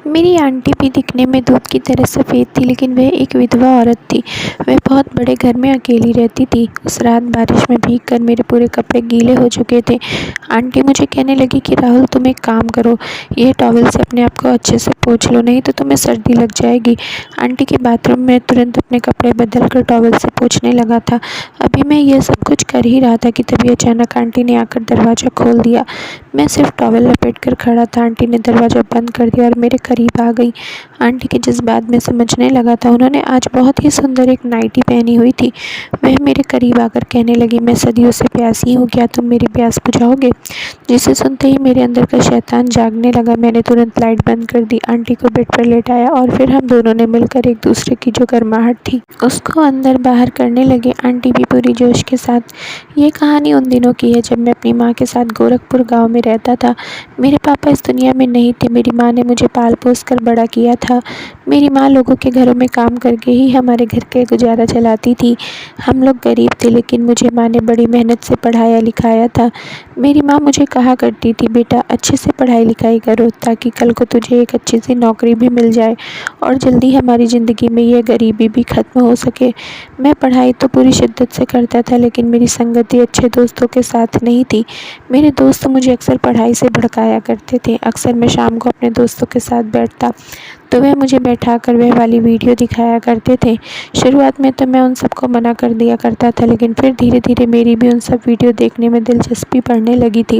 मेरी आंटी भी दिखने में दूध की तरह सफ़ेद थी, लेकिन वह एक विधवा औरत थी। वह बहुत बड़े घर में अकेली रहती थी। उस रात बारिश में भीगकर मेरे पूरे कपड़े गीले हो चुके थे। आंटी मुझे कहने लगी कि राहुल, तुम एक काम करो, यह टॉवल से अपने आप को अच्छे से पोंछ लो, नहीं तो तुम्हें सर्दी लग जाएगी। आंटी के बाथरूम में तुरंत अपने कपड़े बदल कर टॉवल से पोंछने लगा था। अभी मैं यह सब कुछ कर ही रहा था कि तभी अचानक आंटी ने आकर दरवाज़ा खोल दिया। मैं सिर्फ टॉवल लपेट कर खड़ा था। आंटी ने दरवाज़ा बंद कर दिया और मेरे करीब आ गई। आंटी के जज्बात में समझने लगा था। उन्होंने आज बहुत ही सुंदर एक नाइटी पहनी हुई थी। वह मेरे करीब आकर कहने लगी, मैं सदियों से प्यासी हूँ, क्या तुम मेरी प्यास बुझाओगे? जिसे सुनते ही मेरे अंदर का शैतान जागने लगा। मैंने तुरंत लाइट बंद कर दी, आंटी को बेड पर लेटाया और फिर हम दोनों ने मिलकर एक दूसरे की जो गर्माहट थी उसको अंदर बाहर करने लगे। आंटी भी पूरी जोश के साथ। ये कहानी उन दिनों की है जब मैं अपनी माँ के साथ गोरखपुर गाँव में रहता था। मेरे पापा इस दुनिया में नहीं थे। मेरी माँ ने मुझे पाल पोस कर बड़ा किया था। मेरी माँ लोगों के घरों में काम करके ही हमारे घर का गुजारा चलाती थी। हम लोग गरीब थे, लेकिन मुझे माँ ने बड़ी मेहनत से पढ़ाया लिखाया था। मेरी माँ मुझे कहा करती थी, बेटा अच्छे से पढ़ाई लिखाई करो ताकि कल को तुझे एक अच्छी सी नौकरी भी मिल जाए और जल्दी हमारी ज़िंदगी में यह गरीबी भी ख़त्म हो सके। मैं पढ़ाई तो पूरी शिद्दत से करता था, लेकिन मेरी संगति अच्छे दोस्तों के साथ नहीं थी। मेरे दोस्त मुझे अक्सर पढ़ाई से भड़काया करते थे। अक्सर मैं शाम को अपने दोस्तों के साथ बैठता तो वह मुझे बैठाकर वह वाली वीडियो दिखाया करते थे। शुरुआत में तो मैं उन सबको मना कर दिया करता था, लेकिन फिर धीरे धीरे मेरी भी उन सब वीडियो देखने में दिलचस्पी पड़ने लगी थी।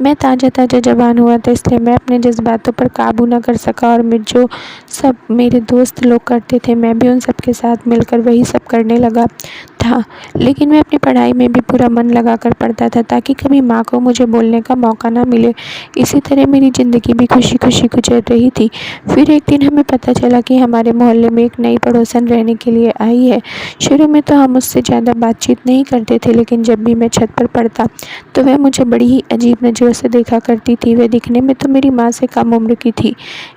मैं ताज़ा ताज़ा जवान हुआ था, इसलिए मैं अपने जज्बातों पर काबू न कर सका और जो सब मेरे दोस्त लोग करते थे मैं भी उन सब के साथ मिलकर वही सब करने लगा था। लेकिन मैं अपनी पढ़ाई में भी पूरा मन लगाकर पढ़ता था ताकि कभी माँ को मुझे बोलने का मौका ना मिले। इसी तरह मेरी ज़िंदगी भी खुशी खुशी गुजर रही थी। फिर एक दिन हमें पता चला कि हमारे मोहल्ले में एक नई पड़ोसन रहने के लिए आई है। शुरू में तो हम उससे ज़्यादा बातचीत नहीं करते थे, लेकिन जब भी मैं छत पर पढ़ता तो वह मुझे बड़ी ही अजीब नज़रों से देखा करती थी। वह दिखने में तो मेरी माँ से कम उम्र की थी।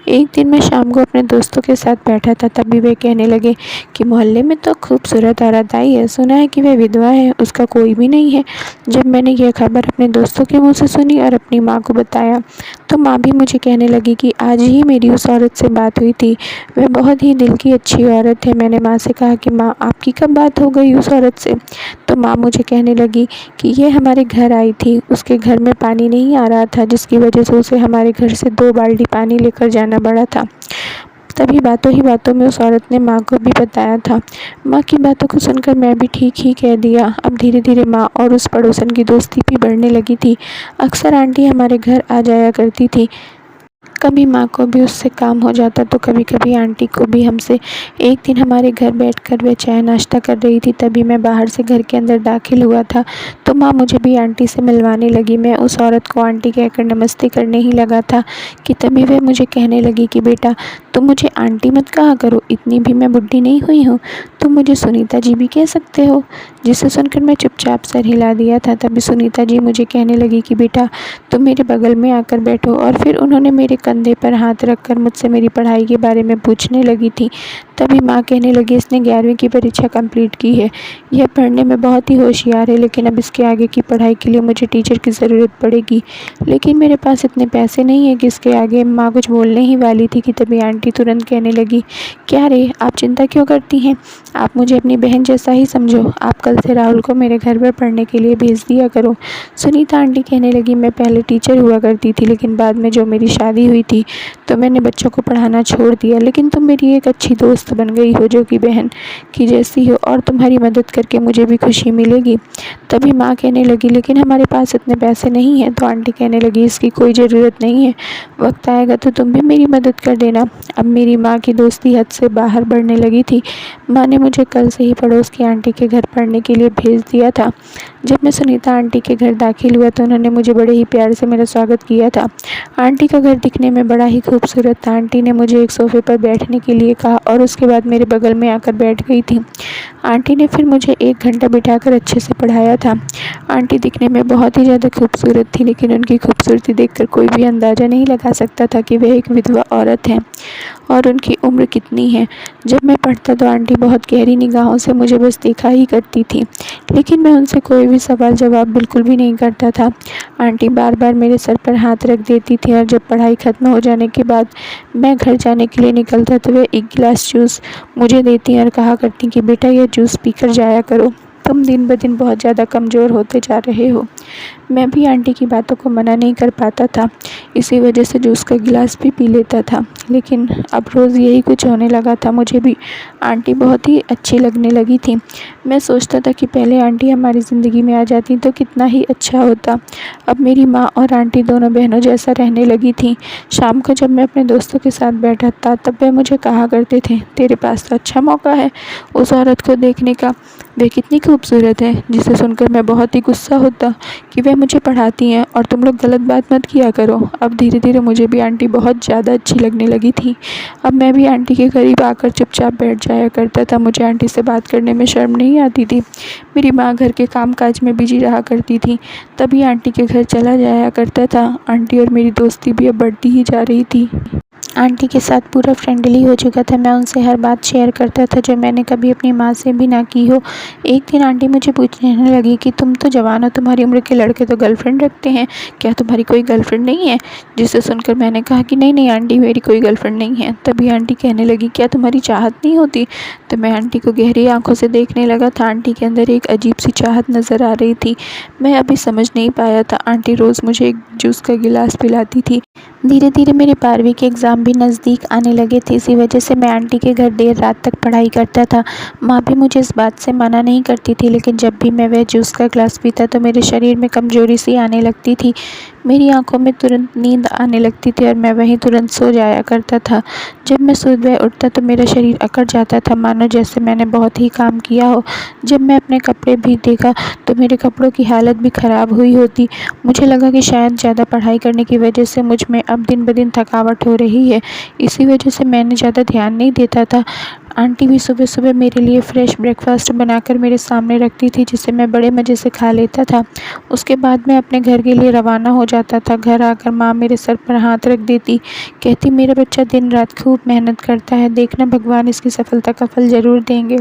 एक दिन मैं शाम को अपने दोस्तों के साथ बैठा था, तभी वे कहने लगे कि मोहल्ले में तो खूबसूरत औरत आई है, सुना है कि वह विधवा है, उसका कोई भी नहीं है। जब मैंने यह खबर अपने दोस्तों के मुँह से सुनी और अपनी माँ को बताया तो माँ भी मुझे कहने लगी कि आज ही मेरी उस औरत से बात हुई थी, वह बहुत ही दिल की अच्छी औरत है। मैंने माँ से कहा कि माँ, आपकी कब बात हो गई उस औरत से? तो माँ मुझे कहने लगी कि ये हमारे घर आई थी, उसके घर में पानी नहीं आ रहा था, जिसकी वजह से उसे हमारे घर से 2 बाल्टी पानी लेकर जाना पड़ा था। तभी बातों ही बातों में उस औरत ने माँ को भी बताया था। माँ की बातों को सुनकर मैं भी ठीक ही कह दिया। अब धीरे धीरे माँ और उस पड़ोसन की दोस्ती भी बढ़ने लगी थी। अक्सर आंटी हमारे घर आ जाया करती थी। कभी माँ को भी उससे काम हो जाता तो कभी कभी आंटी को भी हमसे। एक दिन हमारे घर बैठकर वह चाय नाश्ता कर रही थी, तभी मैं बाहर से घर के अंदर दाखिल हुआ था तो माँ मुझे भी आंटी से मिलवाने लगी। मैं उस औरत को आंटी कहकर नमस्ते करने ही लगा था कि तभी वह मुझे कहने लगी कि बेटा, तुम मुझे आंटी मत कहा करो, इतनी भी मैं बुढ़ी नहीं हुई हूँ, तुम मुझे सुनीता जी भी कह सकते हो। जिसे सुनकर मैं चुपचाप सर हिला दिया था। तभी सुनीता जी मुझे कहने लगी कि बेटा, तुम मेरे बगल में आकर बैठो, और फिर उन्होंने मेरे कंधे पर हाथ रखकर मुझसे मेरी पढ़ाई के बारे में पूछने लगी थी। तभी माँ कहने लगी, इसने 11वीं की परीक्षा कंप्लीट की है, यह पढ़ने में बहुत ही होशियार है, लेकिन अब इसके आगे की पढ़ाई के लिए मुझे टीचर की ज़रूरत पड़ेगी, लेकिन मेरे पास इतने पैसे नहीं है कि इसके आगे। माँ कुछ बोलने ही वाली थी कि तभी आंटी तुरंत कहने लगी, क्या रे, आप चिंता क्यों करती हैं? आप मुझे अपनी बहन जैसा ही समझो। आप कल से राहुल को मेरे घर पर पढ़ने के लिए भेज दिया करो। सुनीता आंटी कहने लगी, मैं पहले टीचर हुआ करती थी, लेकिन बाद में जो मेरी शादी हुई थी तो मैंने बच्चों को पढ़ाना छोड़ दिया, लेकिन तुम मेरी एक अच्छी दोस्त बन गई हो, जो कि बहन की जैसी हो, और तुम्हारी मदद करके मुझे भी खुशी मिलेगी। तभी माँ कहने लगी, लेकिन हमारे पास इतने पैसे नहीं हैं। तो आंटी कहने लगी, इसकी कोई ज़रूरत नहीं है, वक्त आएगा तो तुम भी मेरी मदद कर देना। अब मेरी माँ की दोस्ती हद से बाहर बढ़ने लगी थी। माँ ने मुझे कल से ही पड़ोस की आंटी के घर पढ़ने के लिए भेज दिया था। जब मैं सुनीता आंटी के घर दाखिल हुआ तो उन्होंने मुझे बड़े ही प्यार से मेरा स्वागत किया था। आंटी का घर दिखने में बड़ा ही खूबसूरत था। आंटी ने मुझे एक सोफ़े पर बैठने के लिए कहा और उसके बाद मेरे बगल में आकर बैठ गई थी। आंटी ने फिर मुझे 1 घंटा बिठाकर अच्छे से पढ़ाया था। आंटी दिखने में बहुत ही ज़्यादा खूबसूरत थी, लेकिन उनकी खूबसूरती देखकर कोई भी अंदाज़ा नहीं लगा सकता था कि वह एक विधवा औरत हैं और उनकी उम्र कितनी है। जब मैं पढ़ता तो आंटी बहुत गहरी निगाहों से मुझे बस देखा ही करती थी, लेकिन मैं उनसे कोई भी सवाल जवाब बिल्कुल भी नहीं करता था। आंटी बार-बार मेरे सर पर हाथ रख देती थी और जब पढ़ाई ख़त्म हो जाने के बाद मैं घर जाने के लिए निकलता तो वे 1 गिलास जूस मुझे देती और कहा करती कि बेटा ये जूस पीकर जाया करो, तुम दिन ब दिन बहुत ज़्यादा कमज़ोर होते जा रहे हो। मैं भी आंटी की बातों को मना नहीं कर पाता था, इसी वजह से जूस का गिलास भी पी लेता था। लेकिन अब रोज़ यही कुछ होने लगा था, मुझे भी आंटी बहुत ही अच्छी लगने लगी थी। मैं सोचता था कि पहले आंटी हमारी ज़िंदगी में आ जाती तो कितना ही अच्छा होता। अब मेरी माँ और आंटी दोनों बहनों जैसा रहने लगी थी। शाम को जब मैं अपने दोस्तों के साथ बैठा था तब वे मुझे कहा करते थे, तेरे पास तो अच्छा मौका है उस औरत को देखने का, वे कितनी खूबसूरत है। जिसे सुनकर मैं बहुत ही गुस्सा होता कि वे मुझे पढ़ाती हैं और तुम लोग गलत बात मत किया करो। अब धीरे धीरे मुझे भी आंटी बहुत ज़्यादा अच्छी लगने लगी थी। अब मैं भी आंटी के करीब आकर चुपचाप बैठ जाया करता था। मुझे आंटी से बात करने में शर्म नहीं आती थी। मेरी माँ घर के काम काज में बिजी रहा करती थी, तभी आंटी के घर चला जाया करता था। आंटी और मेरी दोस्ती भी अब बढ़ती ही जा रही थी। आंटी के साथ पूरा फ्रेंडली हो चुका था। मैं उनसे हर बात शेयर करता था जो मैंने कभी अपनी माँ से भी ना की हो। एक दिन आंटी मुझे पूछने लगी कि तुम तो जवान हो, तुम्हारी उम्र के लड़के तो गर्लफ्रेंड रखते हैं, क्या तुम्हारी कोई गर्लफ्रेंड नहीं है? जिसे सुनकर मैंने कहा कि नहीं नहीं आंटी, मेरी कोई गर्लफ्रेंड नहीं है। तभी आंटी कहने लगी, क्या तुम्हारी चाहत नहीं होती? तो मैं आंटी को गहरी आंखों से देखने लगा था। आंटी के अंदर एक अजीब सी चाहत नज़र आ रही थी। मैं अभी समझ नहीं पाया था। आंटी रोज़ मुझे एक जूस का गिलास पिलाती थी। धीरे धीरे मेरे 12वीं के एग्ज़ाम भी नज़दीक आने लगे थे। इसी वजह से मैं आंटी के घर देर रात तक पढ़ाई करता था। माँ भी मुझे इस बात से मना नहीं करती थी, लेकिन जब भी मैं वह जूस का ग्लास पीता तो मेरे शरीर में कमज़ोरी सी आने लगती थी। मेरी आंखों में तुरंत नींद आने लगती थी और मैं वहीं तुरंत सो जाया करता था। जब मैं सुबह उठता तो मेरा शरीर अकड़ जाता था, मानो जैसे मैंने बहुत ही काम किया हो। जब मैं अपने कपड़े भी देखा तो मेरे कपड़ों की हालत भी ख़राब हुई होती। मुझे लगा कि शायद ज़्यादा पढ़ाई करने की वजह से मुझ में अब दिन ब दिन थकावट हो रही है। इसी वजह से मैंने ज़्यादा ध्यान नहीं देता था। आंटी भी सुबह सुबह मेरे लिए फ़्रेश ब्रेकफास्ट बनाकर मेरे सामने रखती थी, जिसे मैं बड़े मज़े से खा लेता था। उसके बाद मैं अपने घर के लिए रवाना हो जाता था। घर आकर माँ मेरे सर पर हाथ रख देती, कहती मेरा बच्चा दिन रात खूब मेहनत करता है, देखना भगवान इसकी सफलता का फल ज़रूर देंगे।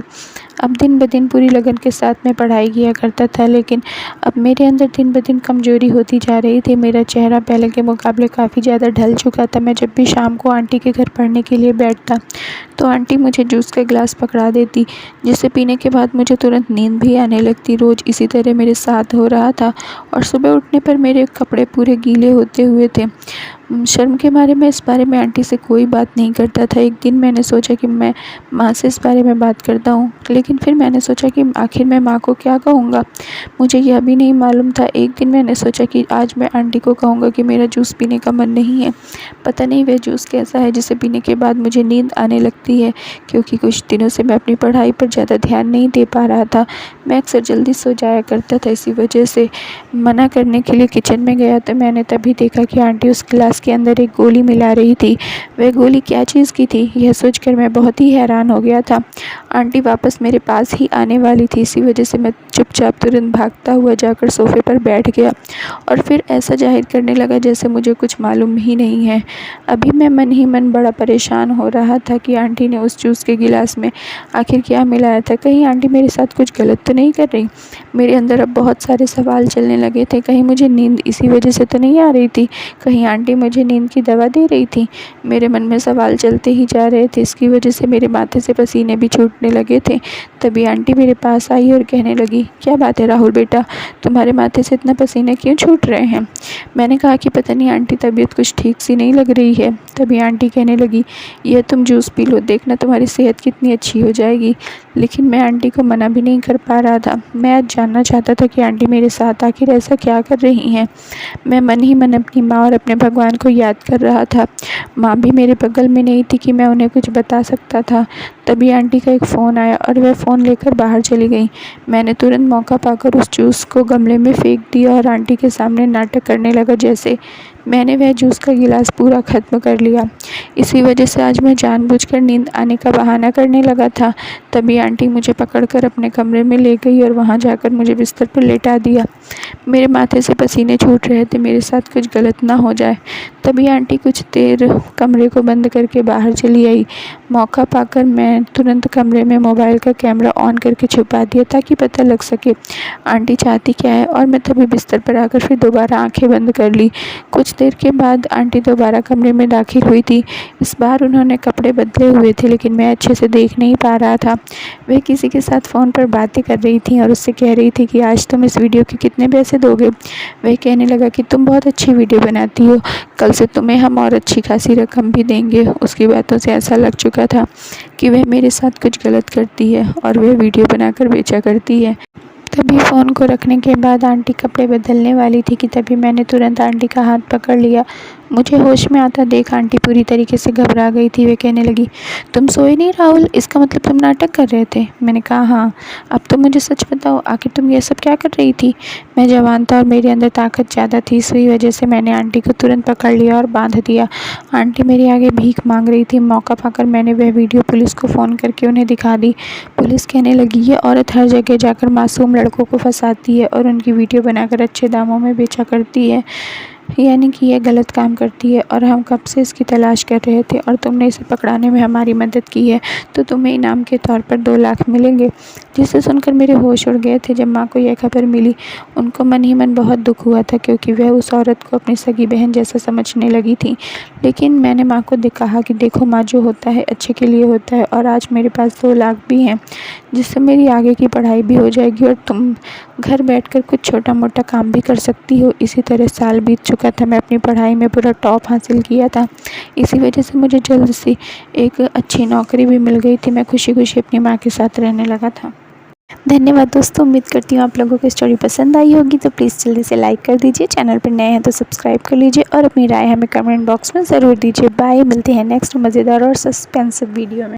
अब दिन ब दिन पूरी लगन के साथ मैं पढ़ाई किया करता था, लेकिन अब मेरे अंदर दिन ब दिन कमज़ोरी होती जा रही थी। मेरा चेहरा पहले के मुकाबले काफ़ी ज़्यादा ढल चुका था। मैं जब भी शाम को आंटी के घर पढ़ने के लिए बैठता तो आंटी मुझे जूस का गिलास पकड़ा देती, जिसे पीने के बाद मुझे तुरंत नींद भी आने लगती। रोज़ इसी तरह मेरे साथ हो रहा था और सुबह उठने पर मेरे कपड़े पूरे गीले होते हुए थे। शर्म के मारे मैं इस बारे में आंटी से कोई बात नहीं करता था। एक दिन मैंने सोचा कि मैं माँ से इस बारे में बात करता हूँ, लेकिन फिर मैंने सोचा कि आखिर मैं माँ को क्या कहूँगा, मुझे यह भी नहीं मालूम था। एक दिन मैंने सोचा कि आज मैं आंटी को कहूँगा कि मेरा जूस पीने का मन नहीं है। पता नहीं वह जूस कैसा है जिसे पीने के बाद मुझे नींद आने लगती है, क्योंकि कुछ दिनों से मैं अपनी पढ़ाई पर ज़्यादा ध्यान नहीं दे पा रहा था। मैं अक्सर जल्दी सो जाया करता था। इसी वजह से मना करने के लिए किचन में गया तो मैंने तभी देखा कि आंटी उस गिलास के अंदर एक गोली मिला रही थी। वह गोली क्या चीज़ की थी, यह सोचकर मैं बहुत ही हैरान हो गया था। आंटी वापस मेरे पास ही आने वाली थी। इसी वजह से मैं चुपचाप तुरंत भागता हुआ जाकर सोफ़े पर बैठ गया और फिर ऐसा जाहिर करने लगा जैसे मुझे कुछ मालूम ही नहीं है। अभी मैं मन ही मन बड़ा परेशान हो रहा था कि आंटी ने उस जूस के गिलास में आखिर क्या मिलाया था। कहीं आंटी मेरे साथ कुछ गलत तो नहीं कर रही। मेरे अंदर अब बहुत सारे सवाल चलने लगे थे। कहीं मुझे नींद इसी वजह से तो नहीं आ रही थी, कहीं आंटी मुझे नींद की दवा दे रही थी। मेरे मन में सवाल चलते ही जा रहे थे। इसकी वजह से मेरे माथे से पसीने भी छूटने लगे थे। तभी आंटी मेरे पास आई और कहने लगी, क्या बात है राहुल बेटा, तुम्हारे माथे से इतना पसीने क्यों छूट रहे हैं? मैंने कहा कि पता नहीं आंटी, तबीयत कुछ ठीक सी नहीं लग रही है। तभी आंटी कहने लगी, यह तुम जूस पी लो, देखना तुम्हारी सेहत कितनी अच्छी हो जाएगी। लेकिन मैं आंटी को मना भी नहीं कर पा रहा था। मैं आज जानना चाहता था कि आंटी मेरे साथ आखिर ऐसा क्या कर रही हैं। मैं मन ही मन अपनी माँ और अपने भगवान को याद कर रहा था। माँ भी मेरे बगल में नहीं थी कि मैं उन्हें कुछ बता सकता था। तभी आंटी का एक फ़ोन आया और वह फ़ोन लेकर बाहर चली गई। मैंने तुरंत मौका पाकर उस जूस को गमले में फेंक दिया और आंटी के सामने नाटक करने लगा जैसे मैंने वह जूस का गिलास पूरा ख़त्म कर लिया। इसी वजह से आज मैं जानबूझकर नींद आने का बहाना करने लगा था। तभी आंटी मुझे पकड़कर अपने कमरे में ले गई और वहाँ जाकर मुझे बिस्तर पर लेटा दिया। मेरे माथे से पसीने छूट रहे थे, मेरे साथ कुछ गलत ना हो जाए। तभी आंटी कुछ देर कमरे को बंद करके बाहर चली आई। मौका पाकर मैं तुरंत कमरे में मोबाइल का कैमरा ऑन करके छुपा दिया ताकि पता लग सके आंटी चाहती क्या है, और मैं तभी बिस्तर पर आकर फिर दोबारा आंखें बंद कर ली। कुछ देर के बाद आंटी दोबारा कमरे में दाखिल हुई थी। इस बार उन्होंने कपड़े बदले हुए थे, लेकिन मैं अच्छे से देख नहीं पा रहा था। वह किसी के साथ फ़ोन पर बातें कर रही थी और उससे कह रही थी कि आज तुम इस वीडियो के कितने पैसे दोगे। वह कहने लगा कि तुम बहुत अच्छी वीडियो बनाती हो, कल से तुम्हें हम और अच्छी खासी रकम भी देंगे। उसकी बातों से ऐसा लग चुका था कि वह मेरे साथ कुछ गलत करती है और वह वीडियो बनाकर बेचा करती है। तभी फ़ोन को रखने के बाद आंटी कपड़े बदलने वाली थी कि तभी मैंने तुरंत आंटी का हाथ पकड़ लिया। मुझे होश में आता देख आंटी पूरी तरीके से घबरा गई थी। वे कहने लगी, तुम सोए नहीं राहुल, इसका मतलब तुम नाटक कर रहे थे। मैंने कहा हाँ। अब तो मुझे सच बताओ, आखिर तुम ये सब क्या कर रही थी। मैं जवान था और मेरे अंदर ताकत ज़्यादा थी, इसी वजह से मैंने आंटी को तुरंत पकड़ लिया और बांध दिया। आंटी मेरे आगे भीख मांग रही थी। मौका पाकर मैंने वह वीडियो पुलिस को फ़ोन करके उन्हें दिखा दी। पुलिस कहने लगी, ये औरत हर जगह जाकर मासूम लड़कों को फंसाती है और उनकी वीडियो बनाकर अच्छे दामों में बेचा करती है, यानी कि यह गलत काम करती है और हम कब से इसकी तलाश कर रहे थे और तुमने इसे पकड़ाने में हमारी मदद की है, तो तुम्हें इनाम के तौर पर 2 लाख मिलेंगे। जिसे सुनकर मेरे होश उड़ गए थे। जब माँ को यह खबर मिली, उनको मन ही मन बहुत दुख हुआ था, क्योंकि वह उस औरत को अपनी सगी बहन जैसा समझने लगी थी। लेकिन मैंने माँ को कहा कि देखो माँ, जो होता है अच्छे के लिए होता है, और आज मेरे पास 2 लाख भी हैं, जिससे मेरी आगे की पढ़ाई भी हो जाएगी और तुम घर बैठकर कुछ छोटा मोटा काम भी कर सकती हो। इसी तरह साल बीत चुका था, मैं अपनी पढ़ाई में पूरा टॉप हासिल किया था। इसी वजह से मुझे जल्द से एक अच्छी नौकरी भी मिल गई थी। मैं खुशी खुशी अपनी माँ के साथ रहने लगा था। धन्यवाद दोस्तों, उम्मीद करती हूँ आप लोगों को स्टोरी पसंद आई होगी। तो प्लीज़ जल्दी से लाइक कर दीजिए, चैनल पर नए हैं तो सब्सक्राइब कर लीजिए और अपनी राय हमें कमेंट बॉक्स में ज़रूर दीजिए। बाय, मिलते हैं नेक्स्ट मज़ेदार और सस्पेंसिव वीडियो में।